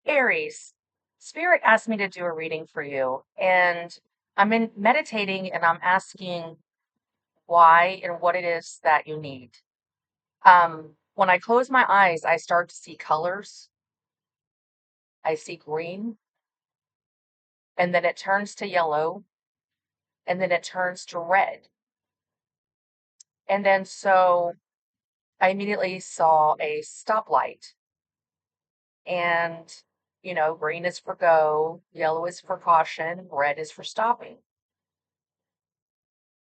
Aries, Spirit asked me to do a reading for you, and I'm in meditating and I'm asking why and what it is that you need. When I close my eyes, I start to see colors. I see green, and then it turns to yellow, and then it turns to red. And then so I immediately saw a stoplight, and green is for go, yellow is for caution, red is for stopping.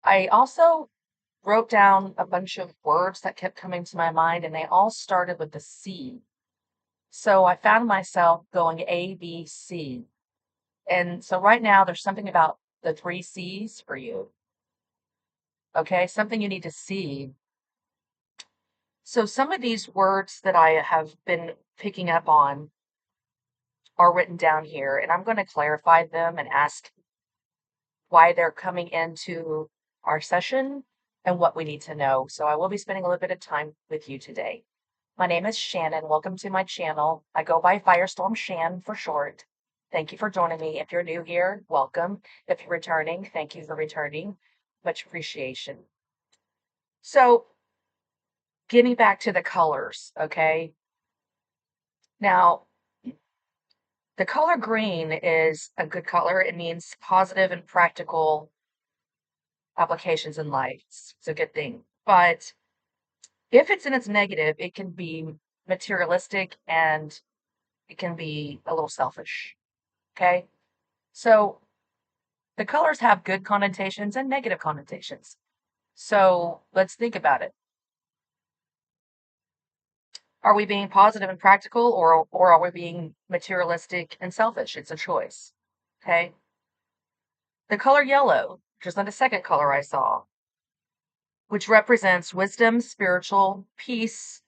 I also wrote down a bunch of words that kept coming to my mind, and they all started with the C. So I found myself going A, B, C. And so right now, there's something about the three C's for you. Okay, something you need to see. So some of these words that I have been picking up on are written down here, and I'm going to clarify them and ask why they're coming into our session and what we need to know. So I will be spending a little bit of time with you today. My name is Shannon. Welcome to my channel. I go by Firestorm Shan for short. Thank you for joining me. If you're new here, welcome. If you're returning, thank you for returning. Much appreciation. So, getting back to the colors, okay? Now, the color green is a good color. It means positive and practical applications in life. It's a good thing. But if it's in its negative, it can be materialistic and it can be a little selfish. Okay. So the colors have good connotations and negative connotations. So let's think about it. Are we being positive and practical, or are we being materialistic and selfish? It's a choice. Okay. The color yellow, which is not the second color I saw, which represents wisdom, spiritual, peace.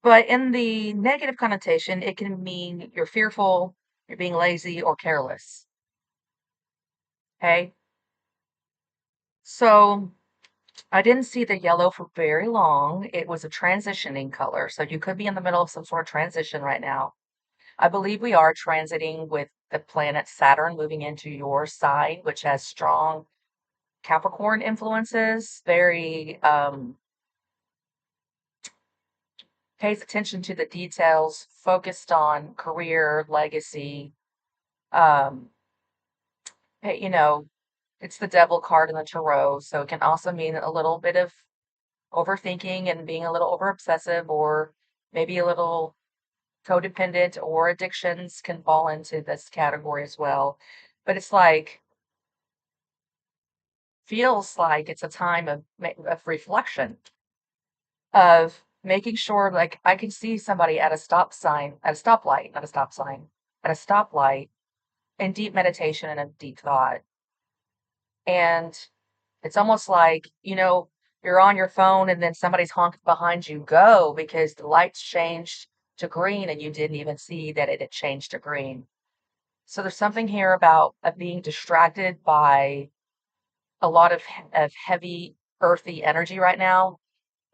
But in the negative connotation, it can mean you're fearful, you're being lazy, or careless. Okay. So I didn't see the yellow for very long. It was a transitioning color. So you could be in the middle of some sort of transition right now. I believe we are transiting with the planet Saturn moving into your sign, which has strong Capricorn influences, very pays attention to the details, focused on career, legacy. Um, hey, it's the devil card in the tarot, so it can also mean a little bit of overthinking and being a little over obsessive, or maybe a little codependent, or addictions can fall into this category as well. But it's like, feels like it's a time of reflection, of making sure, like, I can see somebody at a stop sign, at a stoplight, not a stop sign, at a stoplight, in deep meditation and a deep thought. And it's almost like, you're on your phone and then somebody's honking behind you, go, because the lights changed to green and you didn't even see that it had changed to green. So there's something here about being distracted by a lot of heavy, earthy energy right now.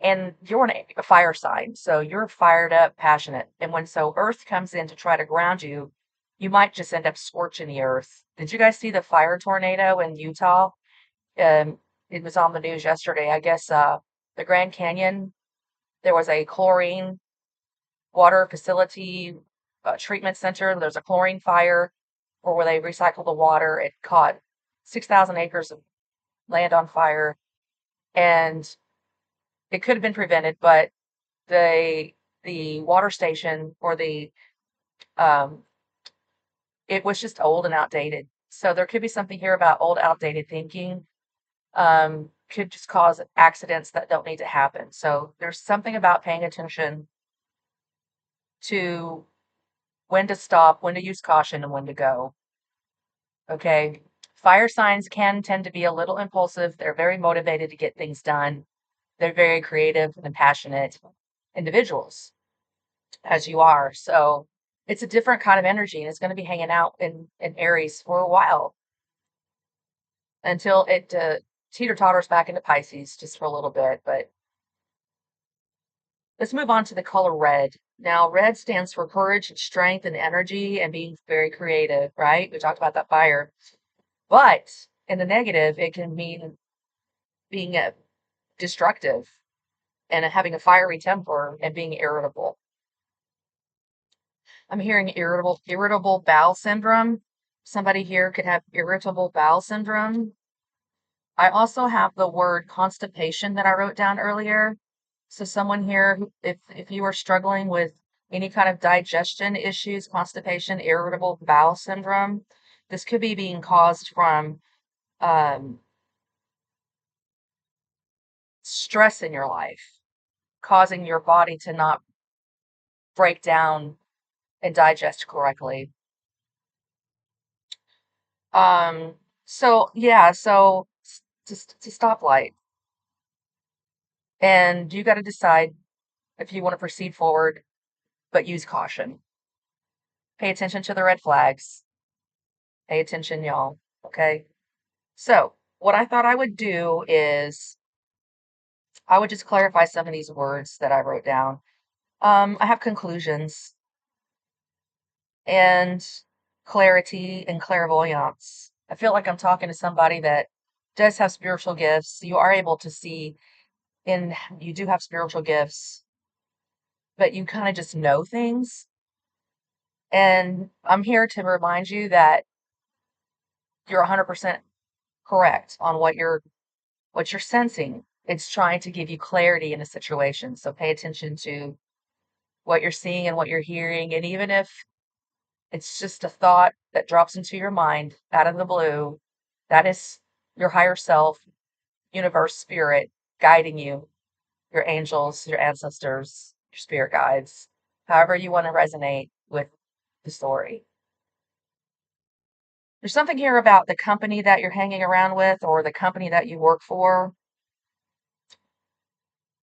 And you're a fire sign, so you're fired up, passionate. And when so Earth comes in to try to ground you, you might just end up scorching the earth. Did you guys see the fire tornado in Utah? um, it was on the news yesterday. I guess the Grand Canyon, there was a chlorine water facility treatment center. There's a chlorine fire, or where they recycle the water. It caught 6,000 acres of land on fire, and it could have been prevented, but the the water station, or the um, it was just old and outdated. So there could be something here about old, outdated thinking, could just cause accidents that don't need to happen. So there's something about paying attention to when to stop, when to use caution, and when to go. Okay. Fire signs can tend to be a little impulsive. They're very motivated to get things done. They're very creative and passionate individuals, as you are. So it's a different kind of energy, and it's going to be hanging out in Aries for a while until it teeter totters back into Pisces just for a little bit. But Let's move on to the color red. Now, red stands for courage and strength and energy and being very creative, right? We talked about that fire. But in the negative, it can mean being destructive and having a fiery temper and being irritable. I'm hearing irritable bowel syndrome. Somebody here could have irritable bowel syndrome. I also have the word constipation that I wrote down earlier. So someone here, if you are struggling with any kind of digestion issues, constipation, irritable bowel syndrome, this could be being caused from um, stress in your life, causing your body to not break down and digest correctly. Um, so yeah, so to stoplight, and you got to decide if you want to proceed forward, but use caution. Pay attention to the red flags. Pay attention, y'all. Okay. So what I thought I would do is I would just clarify some of these words that I wrote down. I have conclusions and clarity and clairvoyance. I feel like I'm talking to somebody that does have spiritual gifts. You are able to see in you do have spiritual gifts, but you kind of just know things. And I'm here to remind you that you're 100% correct on what you're sensing. It's trying to give you clarity in a situation. So pay attention to what you're seeing and what you're hearing. And even if it's just a thought that drops into your mind out of the blue, that is your higher self, universe, spirit guiding you, your angels, your ancestors, your spirit guides, however you want to resonate with the story. There's something here about the company that you're hanging around with or the company that you work for.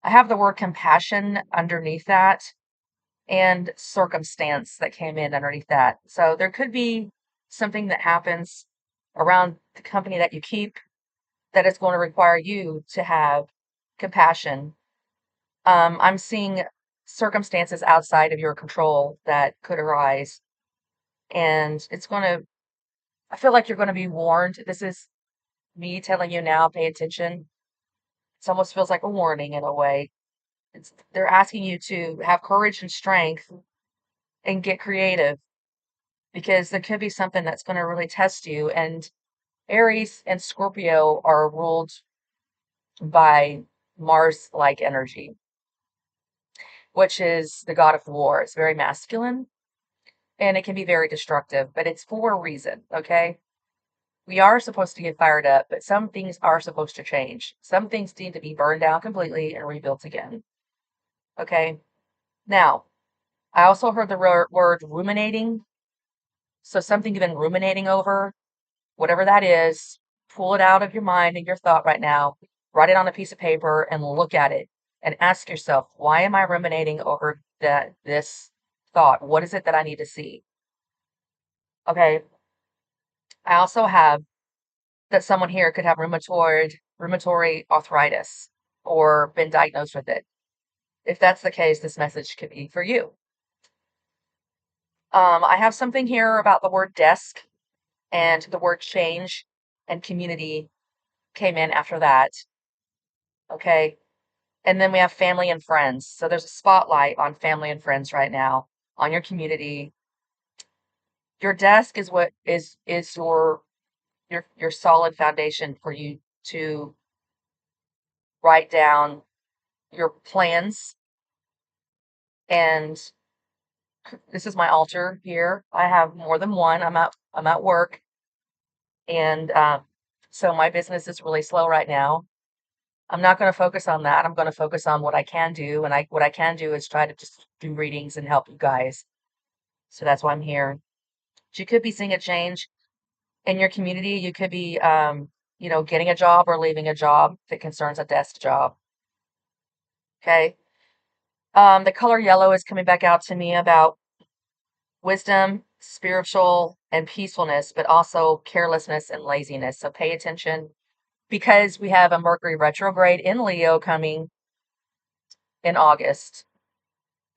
I have the word compassion underneath that and circumstance that came in underneath that. So there could be something that happens around the company that you keep that is going to require you to have compassion. I'm seeing circumstances outside of your control that could arise, and I feel like you're going to be warned. This is me telling you now, pay attention. It almost feels like a warning in a way. They're asking you to have courage and strength and get creative because there could be something that's going to really test you. And Aries and Scorpio are ruled by Mars like energy, which is the god of war. It's very masculine and it can be very destructive, but it's for a reason, okay? We are supposed to get fired up, but some things are supposed to change. Some things need to be burned down completely and rebuilt again, okay? Now, I also heard the word ruminating. So something you've been ruminating over, whatever that is, pull it out of your mind and your thought right now, write it on a piece of paper and look at it and ask yourself, why am I ruminating over this thought? What is it that I need to see? Okay. I also have that someone here could have rheumatoid arthritis or been diagnosed with it. If that's the case, this message could be for you. I have something here about the word desk and the word change and community came in after that. Okay. And then we have family and friends. So there's a spotlight on family and friends right now, on your community. Your desk is what is your solid foundation for you to write down your plans. And this is my altar here. I have more than one. I'm at work, and so my business is really slow right now. I'm not going to focus on that. I'm going to focus on what I can do, and what I can do is try to just do readings and help you guys. So that's why I'm here. You could be seeing a change in your community. You could be, getting a job or leaving a job that concerns a desk job. Okay. The color yellow is coming back out to me about wisdom, spiritual, and peacefulness, but also carelessness and laziness. So pay attention because we have a Mercury retrograde in Leo coming in August.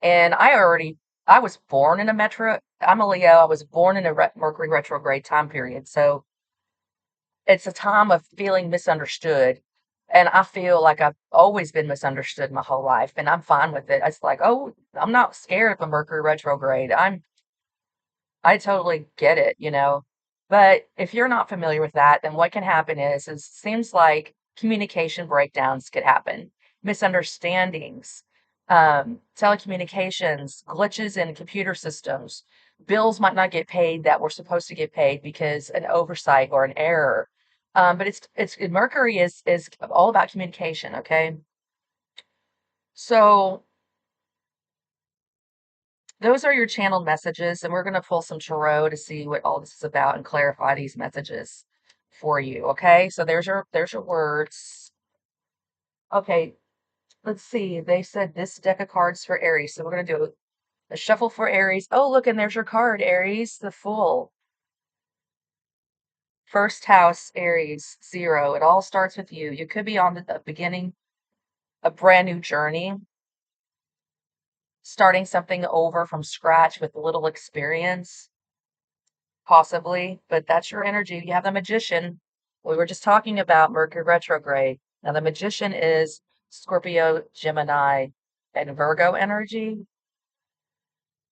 And I was born in a I'm a Leo. I was born in a Mercury retrograde time period. So it's a time of feeling misunderstood. And I feel like I've always been misunderstood my whole life, and I'm fine with it. It's like, oh, I'm not scared of a Mercury retrograde. I totally get it, you know. But if you're not familiar with that, then what can happen is it seems like communication breakdowns could happen, misunderstandings, telecommunications, glitches in computer systems. Bills might not get paid that were supposed to get paid because an oversight or an error. But it's Mercury is all about communication, okay? So those are your channeled messages, and we're going to pull some tarot to see what all this is about and clarify these messages for you. Okay, so there's your words. Okay, let's see. They said this deck of cards for Aries, so we're going to do a shuffle for Aries. Oh, look, and there's your card, Aries, the Fool. First house, Aries, 0. It all starts with you. You could be on the beginning a brand new journey, starting something over from scratch with little experience. Possibly, but that's your energy. You have the magician. We were just talking about Mercury retrograde. Now, the magician is Scorpio, Gemini, and Virgo energy.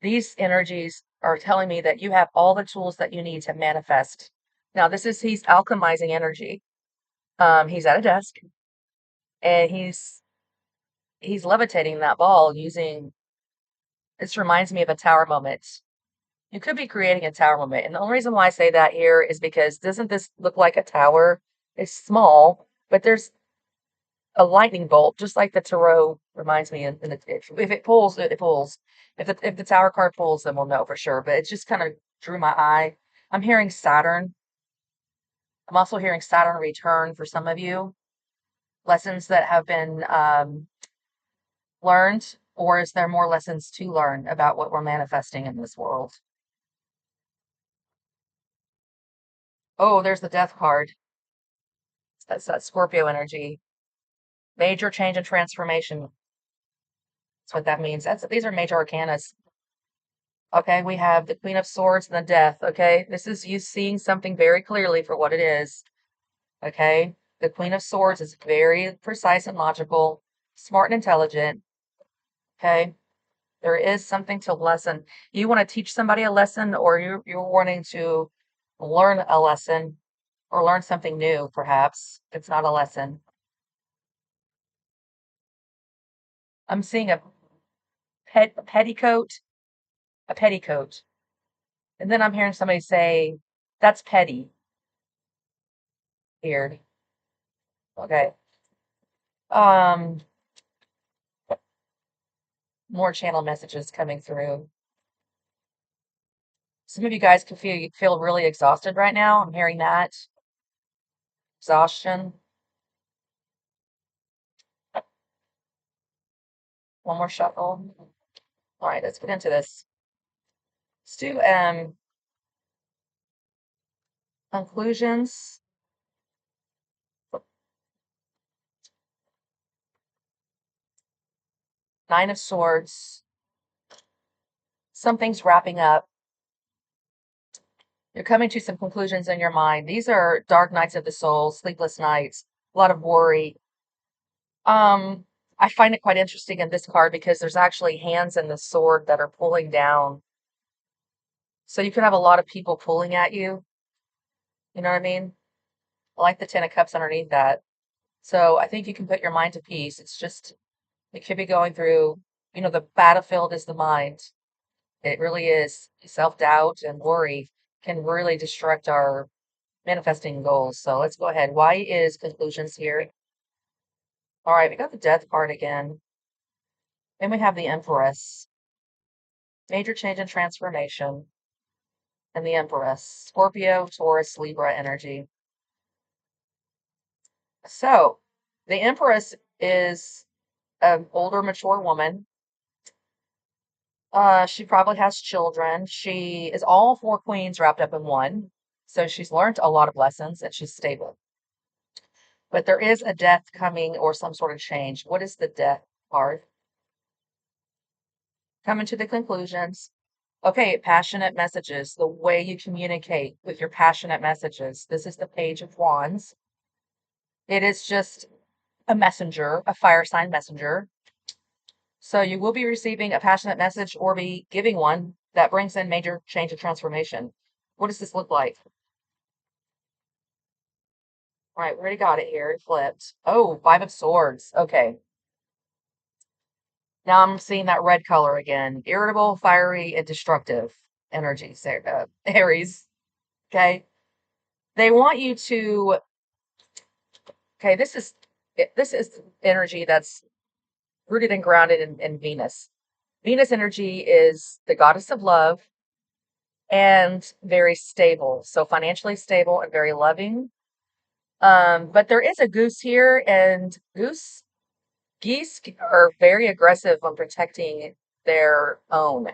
These energies are telling me that you have all the tools that you need to manifest. Now, he's alchemizing energy. He's at a desk and he's levitating that ball using, this reminds me of a tower moment. You could be creating a tower moment. And the only reason why I say that here is because doesn't this look like a tower? It's small, but there's a lightning bolt, just like the tarot reminds me. If it pulls, it pulls. If the tower card pulls, then we'll know for sure. But it just kind of drew my eye. I'm hearing Saturn. I'm also hearing Saturn return for some of you. Lessons that have been learned, or is there more lessons to learn about what we're manifesting in this world? Oh, there's the Death card. That's that Scorpio energy. Major change and transformation. That's what that means. These are major arcanas. Okay, we have the Queen of Swords and the Death. Okay, this is you seeing something very clearly for what it is. Okay, the Queen of Swords is very precise and logical, smart and intelligent. Okay, there is something to lesson. You want to teach somebody a lesson, or you're wanting to learn a lesson or learn something new, perhaps. It's not a lesson. I'm seeing a petticoat, a petticoat. And then I'm hearing somebody say, that's petty. Weird. Okay. Um, more channel messages coming through. Some of you guys can feel really exhausted right now. I'm hearing that. Exhaustion. One more shuffle. All right, let's get into this. Let's do conclusions. Nine of Swords. Something's wrapping up. You're coming to some conclusions in your mind. These are dark nights of the soul, sleepless nights, a lot of worry. Um, I find it quite interesting in this card because there's actually hands in the sword that are pulling down. So you could have a lot of people pulling at you. You know what I mean? I like the Ten of Cups underneath that. So I think you can put your mind to peace. It's just, it could be going through, the battlefield is the mind. It really is. Self-doubt and worry can really destruct our manifesting goals. So let's go ahead. Why is conclusions here? All right, we got the Death card again. Then we have the Empress. Major change and transformation. And the Empress. Scorpio, Taurus, Libra energy. So the Empress is an older, mature woman. She probably has children. She is all four queens wrapped up in one. So she's learned a lot of lessons and she's stable. But there is a death coming or some sort of change. What is the death card? Coming to the conclusions. Okay, passionate messages, the way you communicate with your passionate messages. This is the Page of Wands. It is just a messenger, a fire sign messenger. So you will be receiving a passionate message or be giving one that brings in major change and transformation. What does this look like? All right, we already got it here. It flipped. Oh, Five of Swords. Okay. Now I'm seeing that red color again. Irritable, fiery, and destructive energies, Aries. Okay. They want you to, okay, this is energy that's rooted and grounded in Venus. Venus energy is the goddess of love and very stable. So financially stable and very loving. But there is a goose here, and geese are very aggressive on protecting their own,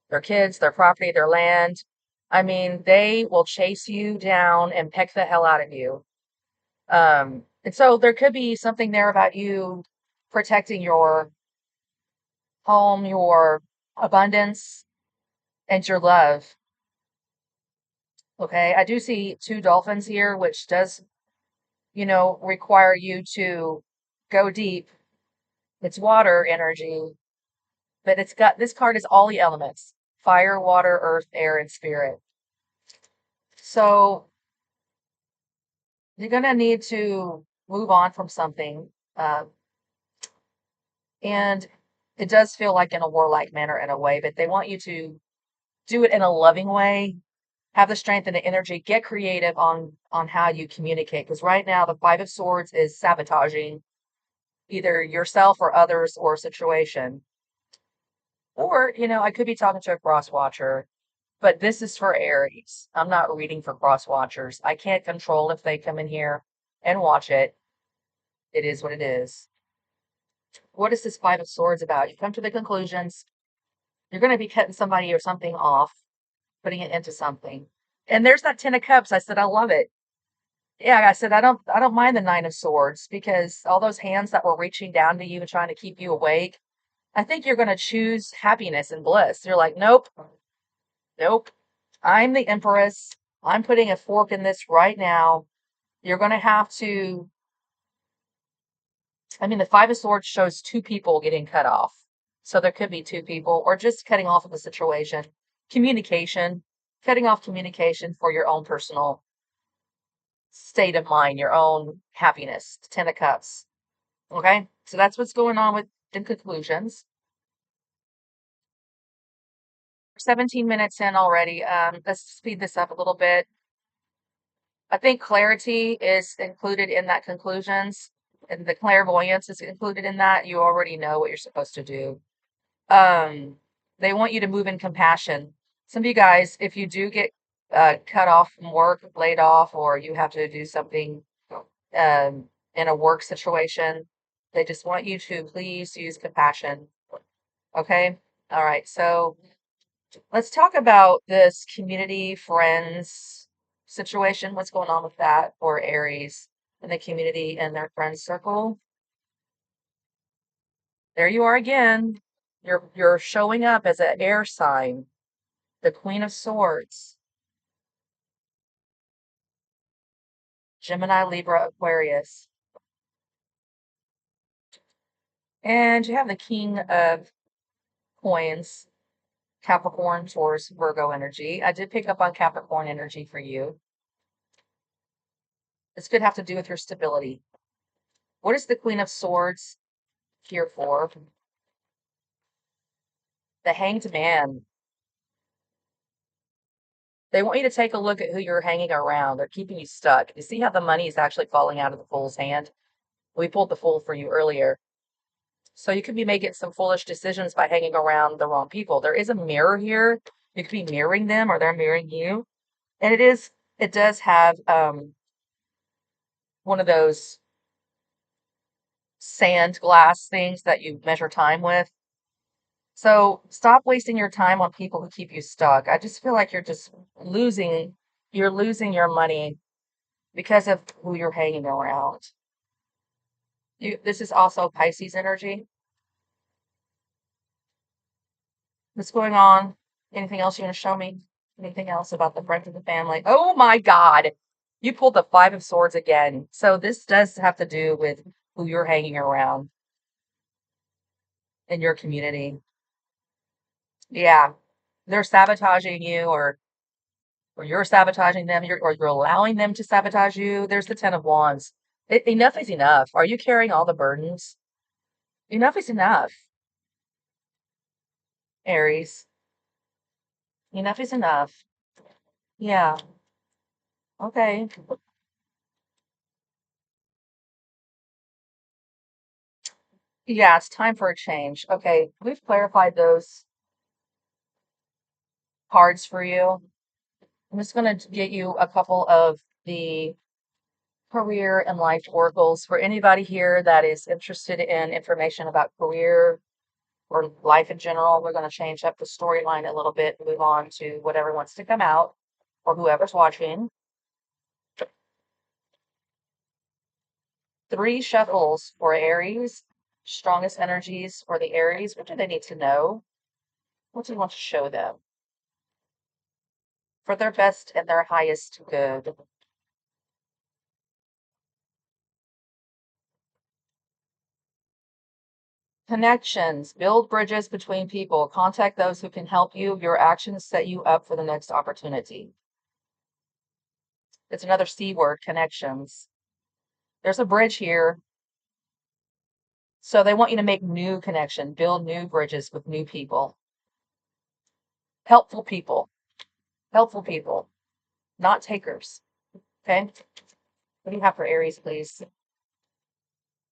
their kids, their property, their land. I mean, they will chase you down and peck the hell out of you. And so there could be something there about you protecting your home, your abundance, and your love. Okay. I do see two dolphins here, which does, require you to go deep. It's water energy, but this card is all the elements: fire, water, earth, air, and spirit. So you're going to need to move on from something. Uh, and it does feel like in a warlike manner in a way, but they want you to do it in a loving way. Have the strength and the energy. Get creative on how you communicate. Because right now, the Five of Swords is sabotaging either yourself or others or a situation. Or, I could be talking to a cross watcher, but this is for Aries. I'm not reading for cross watchers. I can't control if they come in here and watch it. It is what it is. What is this Five of Swords about? You come to the conclusions. You're going to be cutting somebody or something off, putting it into something. And there's that Ten of Cups. I said, I love it. Yeah, I said, I don't mind the Nine of Swords because all those hands that were reaching down to you and trying to keep you awake, I think you're going to choose happiness and bliss. You're like, nope, nope. I'm the Empress. I'm putting a fork in this right now. You're going to have to, I mean, the Five of Swords shows two people getting cut off. So there could be two people or just cutting off of a situation. Communication, cutting off communication for your own personal state of mind, your own happiness. Ten of Cups. Okay, so that's what's going on with the conclusions. 17 minutes in already. Let's speed this up a little bit. I think clarity is included in that conclusions, and the clairvoyance is included in that. You already know what you're supposed to do. Um, they want you to move in compassion. Some of you guys, if you do get cut off from work, laid off, or you have to do something in a work situation, they just want you to please use compassion. Okay? All right. So let's talk about this community friends situation. What's going on with that for Aries and the community and their friend circle? There you are again. You're showing up as an air sign, the Queen of Swords, Gemini, Libra, Aquarius. And you have the King of Coins, Capricorn, Taurus, Virgo energy. I did pick up on Capricorn energy for you. This could have to do with your stability. What is the Queen of Swords here for? The Hanged Man. They want you to take a look at who you're hanging around. They're keeping you stuck. You see how the money is actually falling out of the Fool's hand? We pulled the Fool for you earlier. So you could be making some foolish decisions by hanging around the wrong people. There is a mirror here. You could be mirroring them or they're mirroring you. And it does have one of those sand glass things that you measure time with. So stop wasting your time on people who keep you stuck. I just feel like you're losing your money because of who you're hanging around. This is also Pisces energy. What's going on? Anything else you want to show me? Anything else about the friends of the family? Oh my God. You pulled the Five of Swords again. So this does have to do with who you're hanging around in your community. Yeah. They're sabotaging you or you're sabotaging them, or you're allowing them to sabotage you. There's the Ten of Wands. Enough is enough. Are you carrying all the burdens? Enough is enough, Aries. Enough is enough. Yeah. Okay. Yeah, it's time for a change. Okay, we've clarified those cards for you. I'm just going to get you a couple of the career and life oracles for anybody here that is interested in information about career or life in general. We're going to change up the storyline a little bit, move on to whatever wants to come out or whoever's watching. Three shuffles for Aries, strongest energies for the Aries. What do they need to know? What do you want to show them for their best and their highest good? Connections, build bridges between people, contact those who can help you. Your actions set you up for the next opportunity. It's another C word, connections. There's a bridge here. So they want you to make new connection, build new bridges with new people, helpful people, helpful people, not takers. Okay. What do you have for Aries, please?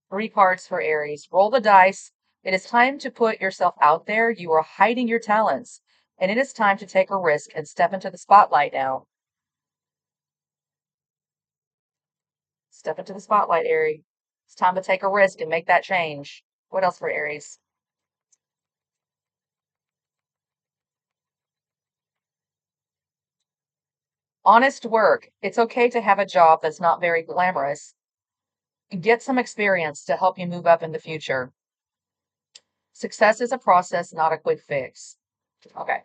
Three cards for Aries. Roll the dice. It is time to put yourself out there. You are hiding your talents, and it is time to take a risk and step into the spotlight now. Step into the spotlight, Aries. It's time to take a risk and make that change. What else for Aries? Honest work. It's okay to have a job that's not very glamorous. Get some experience to help you move up in the future. Success is a process, not a quick fix. Okay.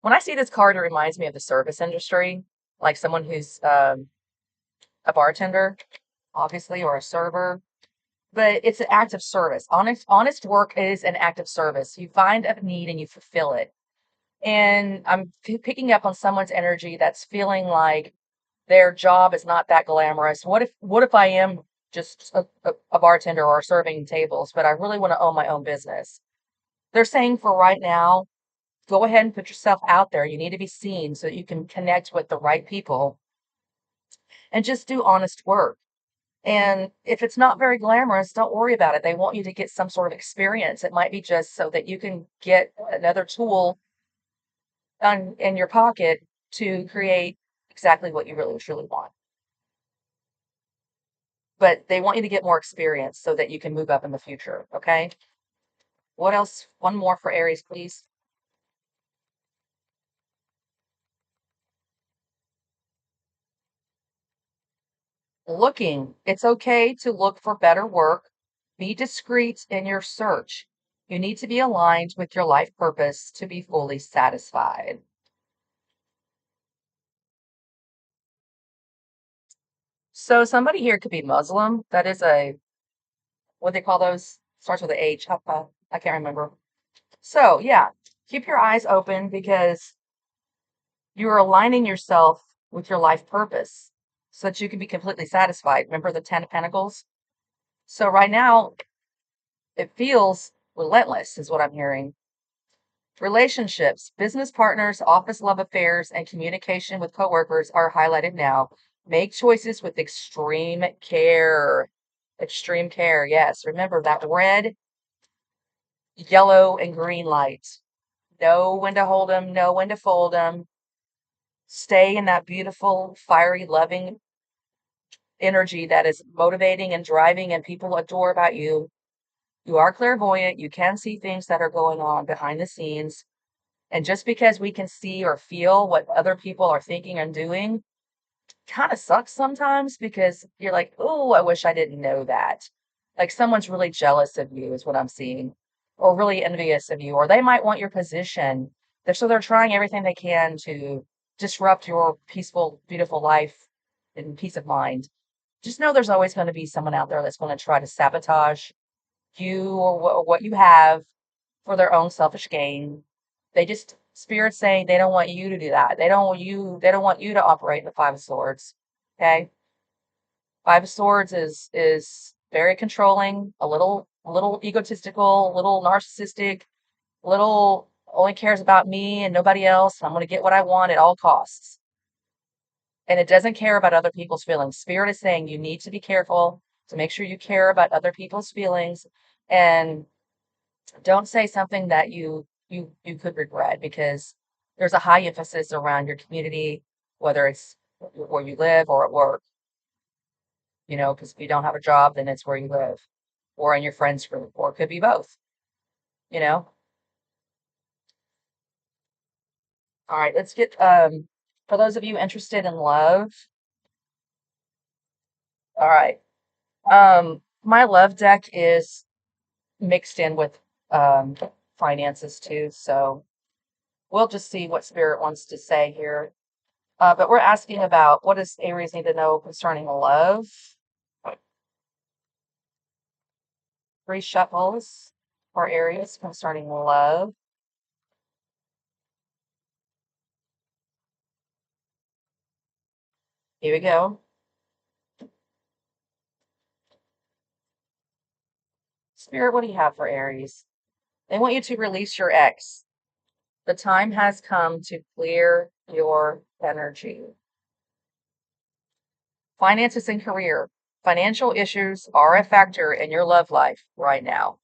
When I see this card, it reminds me of the service industry, like someone who's a bartender, obviously, or a server. But it's an act of service. Honest work is an act of service. You find a need and you fulfill it. And I'm picking up on someone's energy that's feeling like their job is not that glamorous. What if I am just a bartender or serving tables, but I really want to own my own business? They're saying for right now, go ahead and put yourself out there. You need to be seen so that you can connect with the right people and just do honest work. And if it's not very glamorous, don't worry about it. They want you to get some sort of experience. It might be just so that you can get another tool in your pocket to create exactly what you really truly want. But they want you to get more experience so that you can move up in the future. Okay. What else? One more for Aries, please. Looking. It's okay to look for better work. Be discreet in your search. You need to be aligned with your life purpose to be fully satisfied. So somebody here could be Muslim. That is what they call those? Starts with a H. I can't remember. So yeah, keep your eyes open because you are aligning yourself with your life purpose so that you can be completely satisfied. Remember the Ten of Pentacles? So right now, it feels relentless, is what I'm hearing. Relationships, business partners, office love affairs, and communication with coworkers are highlighted now. Make choices with extreme care. Extreme care, yes. Remember that red, yellow, and green light. Know when to hold them, know when to fold them. Stay in that beautiful, fiery, loving energy that is motivating and driving, and people adore about you. You are clairvoyant. You can see things that are going on behind the scenes. And just because we can see or feel what other people are thinking and doing, kind of sucks sometimes because you're like, oh, I wish I didn't know that. Like someone's really jealous of you, is what I'm seeing. or really envious of you, or they might want your position. So they're trying everything they can to disrupt your peaceful, beautiful life and peace of mind. Just know there's always going to be someone out there that's going to try to sabotage you or what you have for their own selfish gain. Spirits saying they don't want you to do that. They don't want you to operate in the Five of Swords. Okay? Five of Swords is very controlling, a little egotistical, a little narcissistic, little only cares about me and nobody else. I'm going to get what I want at all costs. And it doesn't care about other people's feelings. Spirit is saying you need to be careful to make sure you care about other people's feelings and don't say something that you could regret because there's a high emphasis around your community, whether it's where you live or at work, because if you don't have a job, then it's where you live or in your friends group, or it could be both, you know? All right, let's get for those of you interested in love. All right. My love deck is mixed in with um finances too, so we'll just see what spirit wants to say here. But we're asking about what does Aries need to know concerning love? Three shuffles for Aries concerning love. Here we go. Spirit, what do you have for Aries? They want you to release your ex. The time has come to clear your energy. Finances and career. Financial issues are a factor in your love life right now.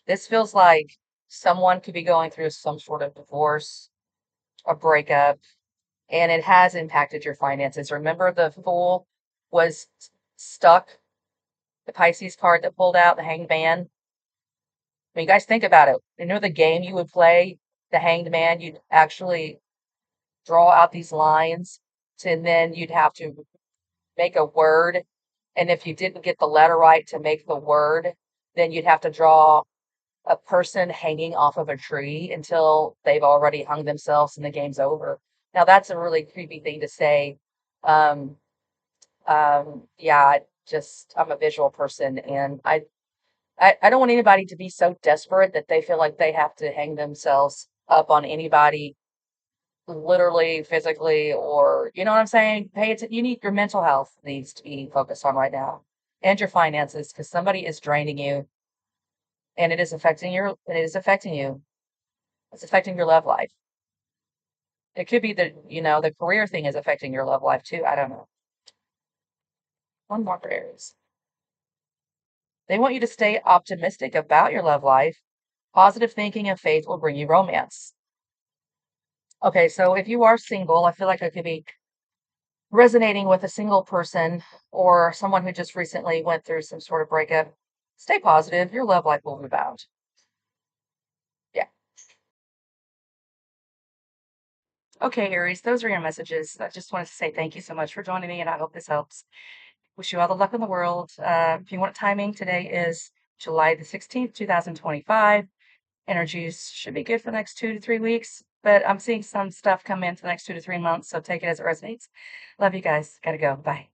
This feels like someone could be going through some sort of divorce, a breakup, and it has impacted your finances. Remember, the Fool was stuck, the Pisces card that pulled out, the Hanged Man. I mean, guys, think about it. You know the game you would play, the Hanged Man, you'd actually draw out these lines, and then you'd have to make a word. And if you didn't get the letter right to make the word, then you'd have to draw a person hanging off of a tree until they've already hung themselves and the game's over. Now, that's a really creepy thing to say. Um, yeah, I'm a visual person and I don't want anybody to be so desperate that they feel like they have to hang themselves up on anybody, literally, physically, or you know what I'm saying? You need your mental health needs to be focused on right now and your finances because somebody is draining you and it is affecting you. It's affecting your love life. It could be that, the career thing is affecting your love life too. I don't know. One more for Aries. They want you to stay optimistic about your love life. Positive thinking and faith will bring you romance. Okay, so if you are single, I feel like I could be resonating with a single person or someone who just recently went through some sort of breakup. Stay positive. Your love life will rebound. Yeah. Okay, Aries, those are your messages. I just wanted to say thank you so much for joining me, and I hope this helps. Wish you all the luck in the world. If you want timing, today is July the 16th, 2025. Energies should be good for the next 2 to 3 weeks, but I'm seeing some stuff come in for the next 2 to 3 months, so take it as it resonates. Love you guys. Gotta go. Bye.